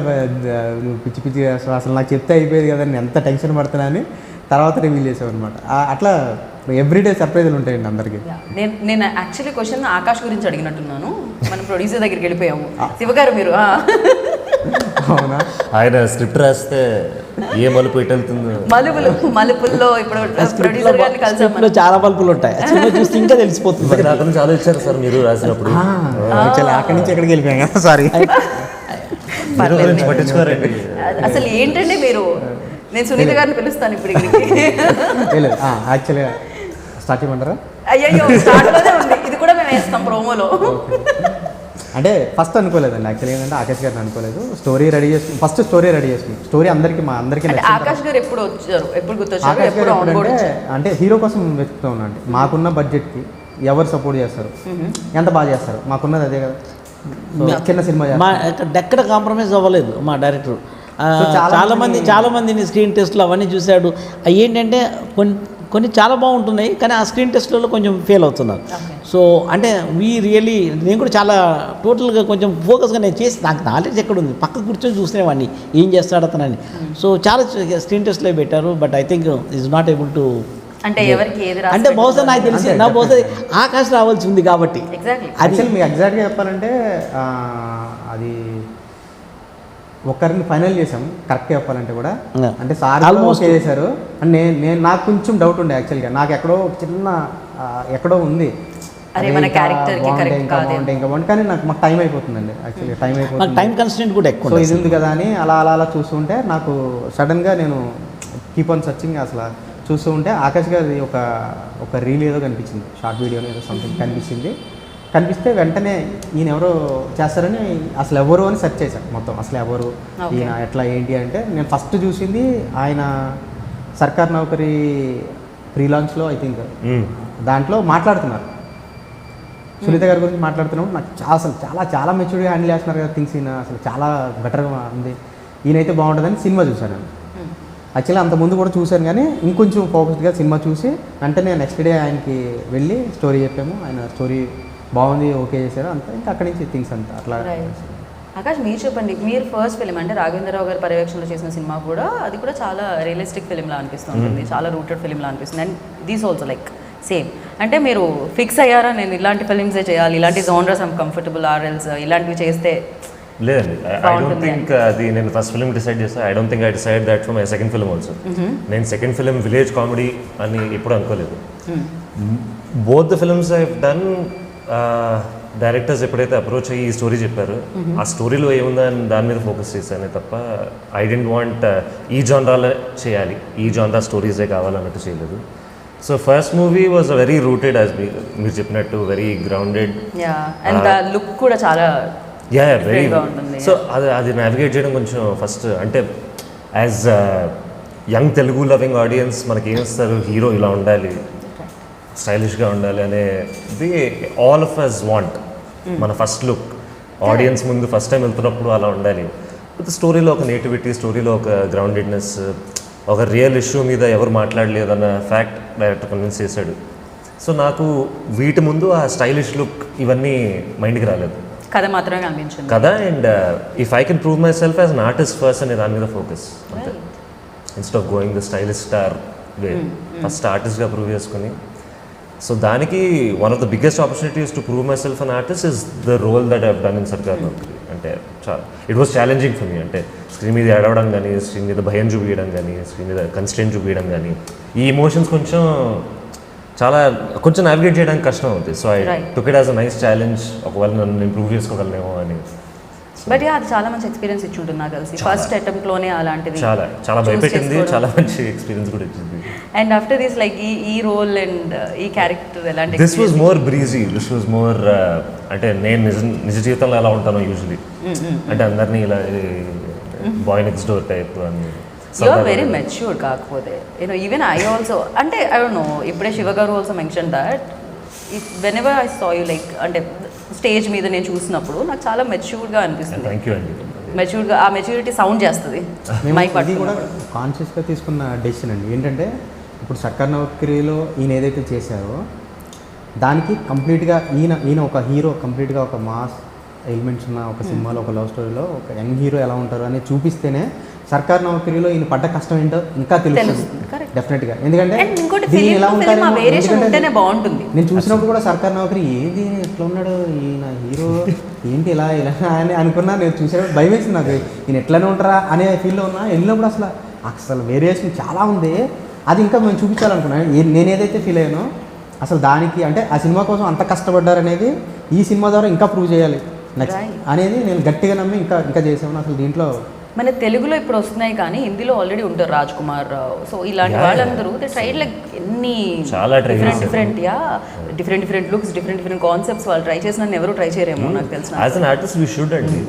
నువ్వు పిచ్చి పిచ్చి అసలు నాకు చెప్తే అయిపోయేది కదా, నేను ఎంత టెన్షన్ పడుతున్నా అని తర్వాత రివీల్ చేసావు అనమాట. అట్లా ఎవ్రీడే సర్ప్రైజ్లు ఉంటాయండి అందరికీ. నేను యాక్చువల్లీ క్వశ్చన్ ఆకాష్ గురించి అడిగినట్టున్నాను, మనం ప్రొడ్యూసర్ దగ్గరికి వెళ్ళిపోయాము. శివగారు మీరు అవునా, ఆయన స్క్రిప్ట్ రాస్తే ఏ మలుపు ఎటు వెళ్తుందో మలుపుల్లో ఇప్పుడు ప్రొడ్యూసర్ గారిని కలిసాము, చాలా మలుపులు ఉంటాయి, చూస్తే ఇంకా తెలిసిపోతుంది. నాకు చాలా ఇచ్చారు సార్ మీరు రాసినప్పుడు, అక్కడి నుంచి ఎక్కడికి వెళ్ళిపోయాం కదా. సారీ పట్టించుకోరండి. అసలు ఏంటండి మీరు, నేను సునీత గారిని పిలుస్తాను ఇప్పుడు ఇక్కడికి. యాక్చువల్గా స్టార్ట్ చేయమంటారా? అయ్యో స్టార్ట్లోనే ఉంది, ఇది కూడా మేము వేస్తాం ప్రోమోలో. అంటే ఫస్ట్ అనుకోలేదండి యాక్చువల్లీ ఏంటంటే ఆకాష్ గారిని అనుకోలేదు. స్టోరీ రెడీ చేసుకుని ఫస్ట్ స్టోరీ రెడీ చేసుకుని స్టోరీ అందరికీ అంటే నచ్చిన ఆకాష్ గారు ఎప్పుడు వచ్చారు, ఎప్పుడు గుర్తొచ్చారు, ఆకాష్ గారు ఎప్పుడు ఆన్ బోర్డ్ ఎప్పుడంటే వచ్చారు? అంటే హీరో కోసం వెతుకుతూ ఉన్నా అండి. మాకున్న బడ్జెట్కి ఎవరు సపోర్ట్ చేస్తారు, ఎంత బాగా చేస్తారు, మాకున్నది అదే కదా. So, చిన్న సినిమా మా చేస్తారు. ఎక్కడ కాంప్రమైజ్ అవ్వలేదు మా డైరెక్టర్. So, చాలా మందిని స్క్రీన్ టెస్ట్లు అవన్నీ చూశాడు. అవి ఏంటంటే కొన్ని చాలా బాగుంటున్నాయి, కానీ ఆ స్క్రీన్ టెస్ట్లలో కొంచెం ఫెయిల్ అవుతున్నారు. సో అంటే రియల్లీ నేను కూడా చాలా టోటల్గా కొంచెం ఫోకస్గా నేను చేసి నాకు నాలెడ్జ్ ఎక్కడ ఉంది, పక్క కూర్చొని చూసినేవాడిని ఏం చేస్తాడు అతనని. సో చాలా స్క్రీన్ టెస్ట్లో పెట్టారు, but I think is not able to. అంటే ఎవరికి ఏది అంటే బహుశా నాకు తెలిసి నా బహుశా ఆకాశ్ రావాల్సి ఉంది కాబట్టి ఎగ్జాక్ట్లీ. యాక్చువల్ మీకు ఎగ్జాక్ట్గా చెప్పాలంటే అది ఒకరిని ఫైనల్ చేసాం కరెక్ట్గా చెప్పాలంటే కూడా. అంటే సార్ Almost. ఓకే చేశారు. అండ్ నేను నాకు కొంచెం డౌట్ ఉండే యాక్చువల్గా, నాకు ఎక్కడో ఒక చిన్న ఎక్కడో ఉంది. అరే, అదే మన ఇంకా character కి బాగుంటే correct ఇంకా కాదేమో. బాగుంటే ఇంకా బాగుంటే, కానీ మాకు టైం అయిపోతుందండి యాక్చువల్లీ టైం మాకు అయిపోతుంది. టైం కన్స్టెంట్ కూడా ఎక్కువ సో ఉంటుంది. ఇది ఉంది కదా అని అలా చూస్తుంటే నాకు సడన్గా నేను కీప్ ఆన్ సర్చింగ్ అసలు చూస్తూ ఉంటే ఆకాష్ గారి ఒక రీల్ ఏదో కనిపించింది, షార్ట్ వీడియోలో ఏదో సంథింగ్ కనిపిస్తే వెంటనే ఈయన ఎవరో చేస్తారని అసలు ఎవరు అని సెర్చ్ చేశాను మొత్తం. అసలు ఎవరు Okay. ఈయన ఎట్లా ఏంటి అంటే నేను ఫస్ట్ చూసింది ఆయన సర్కార్ నౌకరీ ప్రీ లాంచ్లో ఐ థింక్ దాంట్లో మాట్లాడుతున్నారు, సునీత గారి గురించి మాట్లాడుతున్నప్పుడు నాకు చాలా మెచ్యూర్గా హ్యాండిల్ చేస్తున్నారు కదా థింగ్స్. ఈయన అసలు చాలా బెటర్గా ఉంది, ఈయనైతే బాగుంటుందని సినిమా చూశాను నేను. యాక్చువల్లీ అంత ముందు కూడా చూశాను, కానీ ఇంకొంచెం ఫోకస్డ్గా సినిమా చూసి వెంటనే నెక్స్ట్ డే ఆయనకి వెళ్ళి స్టోరీ చెప్పాము. ఆయన స్టోరీ బాగుంది, ఓకే చేశారు, అంతా ఇంకా అక్కడి నుంచి థింగ్స్ అంతా అట్లా. ఆకాష్, మీరు చెప్పండి, మీరు ఫస్ట్ ఫిలిం అంటే రాఘవేంద్రరావు గారి పర్యవేక్షణలో చేసిన సినిమా కూడా అది కూడా చాలా రియలిస్టిక్ ఫిలింలా అనిపిస్తుంది, చాలా రూటెడ్ ఫిలింలా అనిపిస్తుంది. And these also like same. అంటే మీరు ఫిక్స్ అయ్యారా నేను ఇలాంటి ఫిలిమ్సే చేయాలి, ఇలాంటి జోనర్స్ ఐమ్ కంఫర్టబుల్, ఆర్ఎల్స్ ఇలాంటివి చేస్తే? లేదండి, ఐ డోంట్ థింక్ అది నేను ఫస్ట్ ఫిల్మ్ డిసైడ్ చేస్తాను. I don't think I decide that for my second film also. నేను సెకండ్ ఫిల్మ్ విలేజ్ కామెడీ అని ఎప్పుడు అనుకోలేదు. Both the films I done, directors ఎప్పుడైతే అప్రోచ్ అయ్యి ఈ స్టోరీ చెప్పారు, ఆ స్టోరీలో ఏముందని దాని మీద ఫోకస్ చేశానే తప్ప ఐ డెంట్ వాంట్ ఈ జానరాలో చేయాలి, ఈ జానరా స్టోరీసే కావాలన్నట్టు చేయలేదు. So first movie was very rooted, as మీరు చెప్పినట్టు వెరీ గ్రౌండెడ్. అండ్ లుక్ కూడా చాలా వెరీ. different గా ఉంటుంది. సో అది నావిగేట్ చేయడం కొంచెం ఫస్ట్ అంటే as young Telugu loving audience మనకి ఏమిస్తారు, హీరో ఇలా ఉండాలి, స్టైలిష్గా ఉండాలి అనేది ఆల్ ఆఫ్ అస్ వాంట్. మన ఫస్ట్ లుక్ ఆడియన్స్ ముందు ఫస్ట్ టైం వెళ్తున్నప్పుడు అలా ఉండాలి. విత్ స్టోరీలో ఒక నేటివిటీ, స్టోరీలో ఒక గ్రౌండెడ్నెస్, ఒక రియల్ ఇష్యూ మీద ఎవరు మాట్లాడలేదన్న ఫ్యాక్ట్ డైరెక్టర్ కన్విన్స్ చేశాడు. సో నాకు వీటి ముందు ఆ స్టైలిష్ లుక్ ఇవన్నీ మైండ్కి రాలేదు, కథ మాత్రమే కనిపించింది కదా. And if I can prove myself as an artist first అనే దాని మీద ఫోకస్ అంతే, instead of going the stylish star way. First ఆర్టిస్ట్గా ప్రూవ్ చేసుకుని, సో దానికి one of the biggest opportunities to prove myself an artist is the role that I've done in Sarkaar Naukari. అంటే it was challenging for me. అంటే screen మీద ఏడవడం కానీ, screen మీద భయం చూపించడం కానీ, స్క్రీన్ మీద కన్స్టెంట్ చూపించడం కానీ, ఈ ఎమోషన్స్ కొంచెం నావిగేట్ చేయడానికి కష్టం అవుతుంది. So I took it as a nice challenge, ఒకవేళ నన్ను నేను ప్రూవ్ చేసుకోగలనేమో అని. బట్ అది చాలా మంచి ఎక్స్పీరియన్స్ ఇచ్చి ఉంటుంది నాకు తెలిసి, ఫస్ట్ అటెంప్ట్లోనే అలాంటిది చాలా భయపెట్టింది, చాలా మంచి ఎక్స్పీరియన్స్ కూడా ఇచ్చింది. అండ్ ఆఫ్టర్ దిస్ లైక్ ఈ రోల్ అండ్ ఈ క్యారెక్టర్ ఎలాంటి? This was more breezy, this was more అంటే నేను నిజ జీవితంలో ఎలా ఉంటాను యూజువలీ, అంటే అందరినీ ఇలా బాయ్ నెక్స్ట్ డోర్ టైప్ అని. You are very matured. కాకపోతే ఈవెన్ ఐ ఆల్సో, అంటే ఐ డోంట్ నో, ఇప్పుడే Shiva garu also mention that whenever I saw you like, అంటే స్టేజ్ మీద నేను చూసినప్పుడు నాకు చాలా మెచ్యూర్డ్గా అనిపిస్తుంది. థ్యాంక్ యూ అండి. మెచ్యూర్డ్గా, ఆ మెచ్యూరిటీ సౌండ్ చేస్తుంది మైక్ ఇది కూడా కాన్షియస్గా తీసుకున్న డెసిషన్ అండి. ఏంటంటే ఇప్పుడు సర్కార్ నౌకరీలో ఈయన ఏదైతే చేశారో దానికి కంప్లీట్గా ఈయన ఒక హీరో, కంప్లీట్గా ఒక మాస్ ఎలిమెంట్స్ ఉన్న ఒక సినిమాలో, ఒక లవ్ స్టోరీలో ఒక యంగ్ హీరో ఎలా ఉంటారు అని చూపిస్తేనే సర్కార్ నౌకరీలో ఈయన పడ్డ కష్టం ఏంటో ఇంకా తెలుస్తుంది డెఫినెట్గా. ఎందుకంటే దీన్ని ఎలా ఉంటారు బాగుంటుంది. నేను చూసినప్పుడు కూడా సర్కార్ నౌకరీ ఏంది ఎట్లా ఉన్నాడు ఈయన హీరో, ఏంటి ఇలా అని అనుకున్నా. నేను చూసేటప్పుడు భయం వేసింది నాకు, ఈయన ఎట్లనే ఉంటారా అనే ఫీల్లో ఉన్నా. వెళ్ళినప్పుడు అసలు వేరియేషన్ చాలా ఉంది. అది ఇంకా మేము చూపించాలనుకున్నాను. నేను ఏదైతే ఫీల్ అయ్యానో అసలు దానికి, అంటే ఆ సినిమా కోసం అంత కష్టపడ్డారనేది ఈ సినిమా ద్వారా ఇంకా ప్రూవ్ చేయాలి నెక్స్ట్ అనేది నేను గట్టిగా నమ్మి ఇంకా చేసాను. అసలు దీంట్లో మన తెలుగులో ఇప్పుడు వస్తున్నాయి కానీ హిందీలో ఆల్రెడీ ఉంటారు రాజ్ కుమార్ రావు. సో ఇలాంటి వాళ్ళందరూ దే ట్రైడ్ లైక్ ఎన్ని చాలా try చేశారు. డిఫరెంట్ లుక్స్, డిఫరెంట్ కాన్సెప్ట్స్ వాళ్ళు ట్రై చేసిన ఎవరు ట్రై చేయరేమో నాకు తెలిసిన. As an artist we should అండి.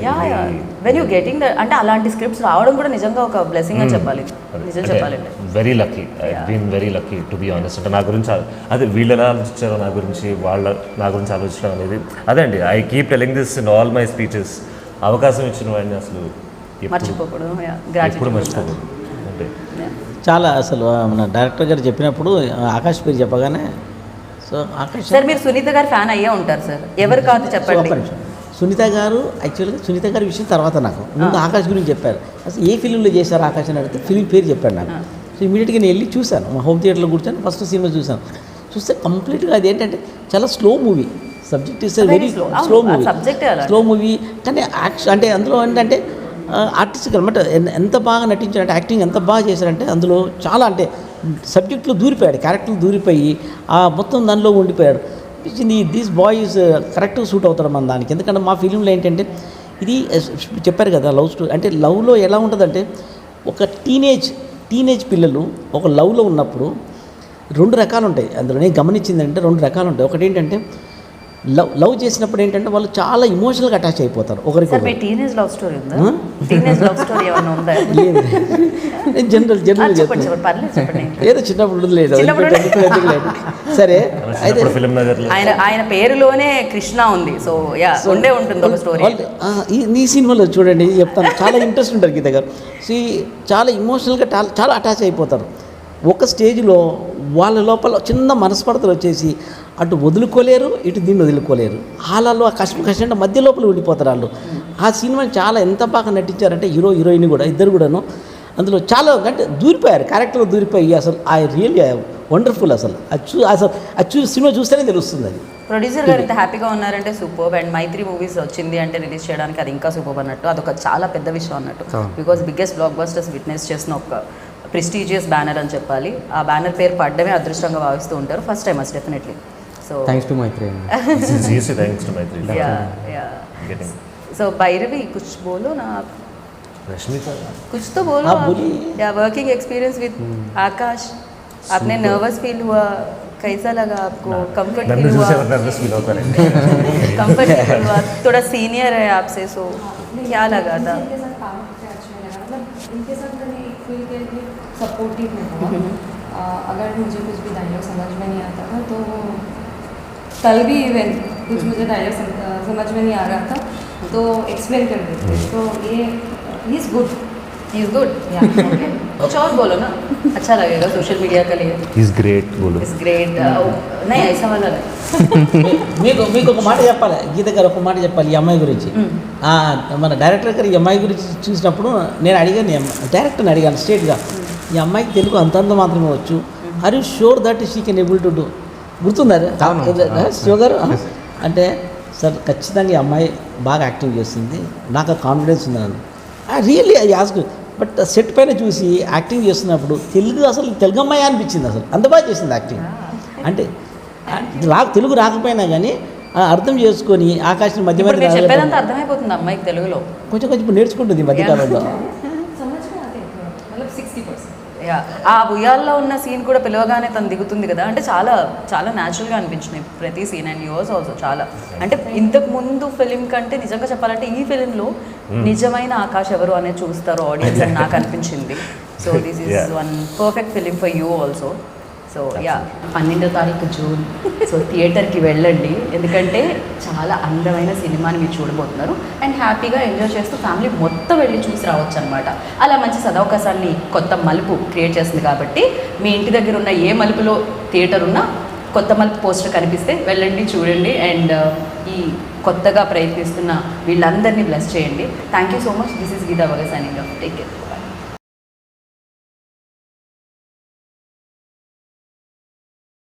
వెన్ యూ గెటింగ్ ద అంటే అలాంటి స్క్రిప్ట్స్ రావడం కూడా నిజంగా ఒక బ్లెస్సింగ్ అని చెప్పాలి. నిజం చెప్పాలంటే very lucky, I been very lucky to be honest. అంటే నా గురించి అదే వీళ్ళు ఎలా ఆలోచించారో నా గురించి, నా గురించి ఆలోచించడం అనేది అదే అండి. I keep telling this in all my speeches. అవకాశం ఇచ్చిన వాడిని అసలు మర్చిపోకూడదు, ఎప్పుడు మర్చిపోకూడదు. అంటే చాలా అసలు మన డైరెక్టర్ గారు చెప్పినప్పుడు ఆకాష్ పేరు చెప్పగానే సో ఆకాష్ సార్ మీరు సునీత గారు ఫ్యాన్ అయ్యే ఉంటారు సార్, ఎవరు కాదు చెప్పండి. సునీత గారు యాక్చువల్గా సునీత గారి విషయం తర్వాత నాకు ముందు ఆకాష్ గురించి చెప్పారు. అసలు ఏ ఫిలింలో చేశారు ఆకాష్ అని అడిగితే ఫిలిం పేరు చెప్పాడు నాకు. సో ఇమీడియట్గా నేను వెళ్ళి చూశాను, మా హోమ్ థియేటర్లో కూర్చొని ఫస్ట్ సినిమా చూశాను. చూస్తే కంప్లీట్గా అది ఏంటంటే చాలా slow movie, subject is very slow movie. కానీ యాక్షన్ అంటే అందులో ఏంటంటే ఆర్టిస్టిక్ అనమాట, ఎంత బాగా నటించారంటే, యాక్టింగ్ ఎంత బాగా చేశారంటే అందులో చాలా అంటే సబ్జెక్ట్లో దూరిపోయాడు, క్యారెక్టర్లు దూరిపోయి ఆ మొత్తం దానిలో ఉండిపోయాడు. దిస్ బాయ్ ఈజ్ కరెక్ట్గా సూట్ అవుతాడు మన దానికి. ఎందుకంటే మా ఫిలింలో ఏంటంటే ఇది చెప్పారు కదా లవ్ స్టోరీ. అంటే లవ్లో ఎలా ఉంటుందంటే ఒక టీనేజ్ పిల్లలు ఒక లవ్లో ఉన్నప్పుడు 2 రకాలు ఉంటాయి. అందులో నేను గమనించిందంటే 2 రకాలు ఉంటాయి. ఒకటి ఏంటంటే లవ్ చేసినప్పుడు ఏంటంటే వాళ్ళు చాలా ఇమోషనల్గా అటాచ్ అయిపోతారు ఒకరికి. టీనేజ్ లవ్ స్టోరీ ఉందా? టీనేజ్ లవ్ స్టోరీ ఏమైనా ఉందా? జనరల్ ఏదో చిన్నప్పుడు లేదు సరే. అయితే ఆయన పేరులోనే కృష్ణ ఉంది. సో యా ఉండే ఉంటుంది ఒక స్టోరీ. ఈ సినిమాలో చూడండి చెప్తాను, చాలా ఇంట్రెస్ట్ ఉంటుంది గీత గారు. చాలా ఇమోషనల్గా చాలా అటాచ్ అయిపోతారు. ఒక స్టేజ్లో వాళ్ళ లోపల చిన్న మనస్పర్ధలు వచ్చేసి అటు వదులుకోలేరు, ఇటు దీన్ని వదులుకోలేరు. వాళ్ళలో ఆ కష్టం మధ్య లోపల ఉండిపోతారు వాళ్ళు. ఆ సినిమాని చాలా ఎంత బాగా నటించారంటే హీరోయిన్ కూడా ఇద్దరు కూడాను అందులో చాలా అంటే దూరిపోయారు, క్యారెక్టర్లో దూరిపోయి అసలు ఐ రియల్లీ వండర్ఫుల్. అసలు సినిమా చూస్తేనే తెలుస్తుంది అది. ప్రొడ్యూసర్ గారు ఇంత హ్యాపీగా ఉన్నారంటే సూపర్. అండ్ మైత్రి మూవీస్ వచ్చింది అంటే రిలీజ్ చేయడానికి అది ఇంకా సూపర్ అన్నట్టు, అదొక చాలా పెద్ద విషయం అన్నట్టు. Because biggest black busters witness చేసిన ఒక ప్రెస్టీజియస్ బ్యానర్ అని చెప్పాలి. ఆ బ్యానర్ పేరు పడ్డమే అదృష్టంగా భావిస్తూ ఉంటారు. First time as definitely. So thanks to Maitri. thanks to Maitri. Yeah. So Bhairavi कुछ बोलो ना आप. रश्मिका कुछ तो बोलो आप. या वर्किंग एक्सपीरियंस विद आकाश, आपने नर्वस फील हुआ, कैसा लगा आपको? कंफर्ट फील हुआ? नर्वस फील होता है. कंफर्ट फील हुआ, थोड़ा सीनियर है आपसे, सो क्या लगा था? इनके साथ काम करके अच्छा लगा, मतलब इनके साथ मैंने एक फील किया कि सपोर्टिव है बहुत. अगर मुझे कुछ भी डायलॉग समझ में नहीं आता था तो कल भी इवन कुछ मुझे डायलॉग समझ में नहीं आ रहा था तो एक्सप्लेन कर देते. तो ये ही इज़ गुड. कुछ और बोलो ना, अच्छा लगेगा सोशल मीडिया के लिए. He's great बोलो. He's great. नहीं ऐसा वाला नहीं. మీకు ఒక మాట చెప్పాలి గీత గారు, ఒక మాట చెప్పాలి ఈ అమ్మాయి గురించి. మన డైరెక్టర్ గారు ఈ అమ్మాయి గురించి చూసినప్పుడు నేను అడిగాను, డైరెక్టర్ని అడిగాను స్ట్రేట్గా, ఈ అమ్మాయికి తెలుగు అంతంత మాత్రమే వచ్చు, are you sure that she can able to do? గుర్తుందా శివ గారు? అంటే సార్ ఖచ్చితంగా ఈ అమ్మాయి బాగా యాక్టింగ్ చేస్తుంది, నాకు ఆ కాన్ఫిడెన్స్ ఉందని. Really I ask. But set పైన చూసి యాక్టింగ్ చేస్తున్నప్పుడు తెలుగు అమ్మాయి అనిపించింది. అసలు అంత బాగా చేసింది యాక్టింగ్. అంటే తెలుగు రాకపోయినా కానీ అర్థం చేసుకొని ఆకాశం మధ్య మధ్య చెప్పేదంతా అర్థమైపోతుంది అమ్మాయికి తెలుగులో. కొంచెం నేర్చుకుంటుంది ఈ మధ్యకాలంలో. ఆ ఉయ్యాల్లో ఉన్న సీన్ కూడా పిలవగానే తను దిగుతుంది కదా, అంటే చాలా చాలా న్యాచురల్గా అనిపించినాయి ప్రతి సీన్. అండ్ యువర్స్ ఆల్సో చాలా అంటే ఇంతకు ముందు ఫిలిం కంటే నిజంగా చెప్పాలంటే ఈ ఫిలింలో నిజమైన ఆకాష్ ఎవరు అనేది చూస్తారు ఆడియన్స్ అని నాకు అనిపించింది. So this is one perfect film for you also. So yeah 12వ తారీఖు జూన్. సో థియేటర్కి వెళ్ళండి, ఎందుకంటే చాలా అందమైన సినిమాని మీరు చూడబోతున్నారు. అండ్ హ్యాపీగా ఎంజాయ్ చేస్తూ ఫ్యామిలీ మొత్తం వెళ్ళి చూసి రావచ్చు అనమాట. అలా మంచి సదవకాశాన్ని కొత్త మలుపు క్రియేట్ చేస్తుంది కాబట్టి మీ ఇంటి దగ్గర ఉన్న ఏ మలుపులో థియేటర్ ఉన్నా కొత్త మలుపు పోస్టర్ కనిపిస్తే వెళ్ళండి, చూడండి. అండ్ ఈ కొత్తగా ప్రయత్నిస్తున్న వీళ్ళందరినీ బ్లెస్ చేయండి. Thank you so much. This is Geetha వగ సైనింగ్ ఆఫ్. Take care.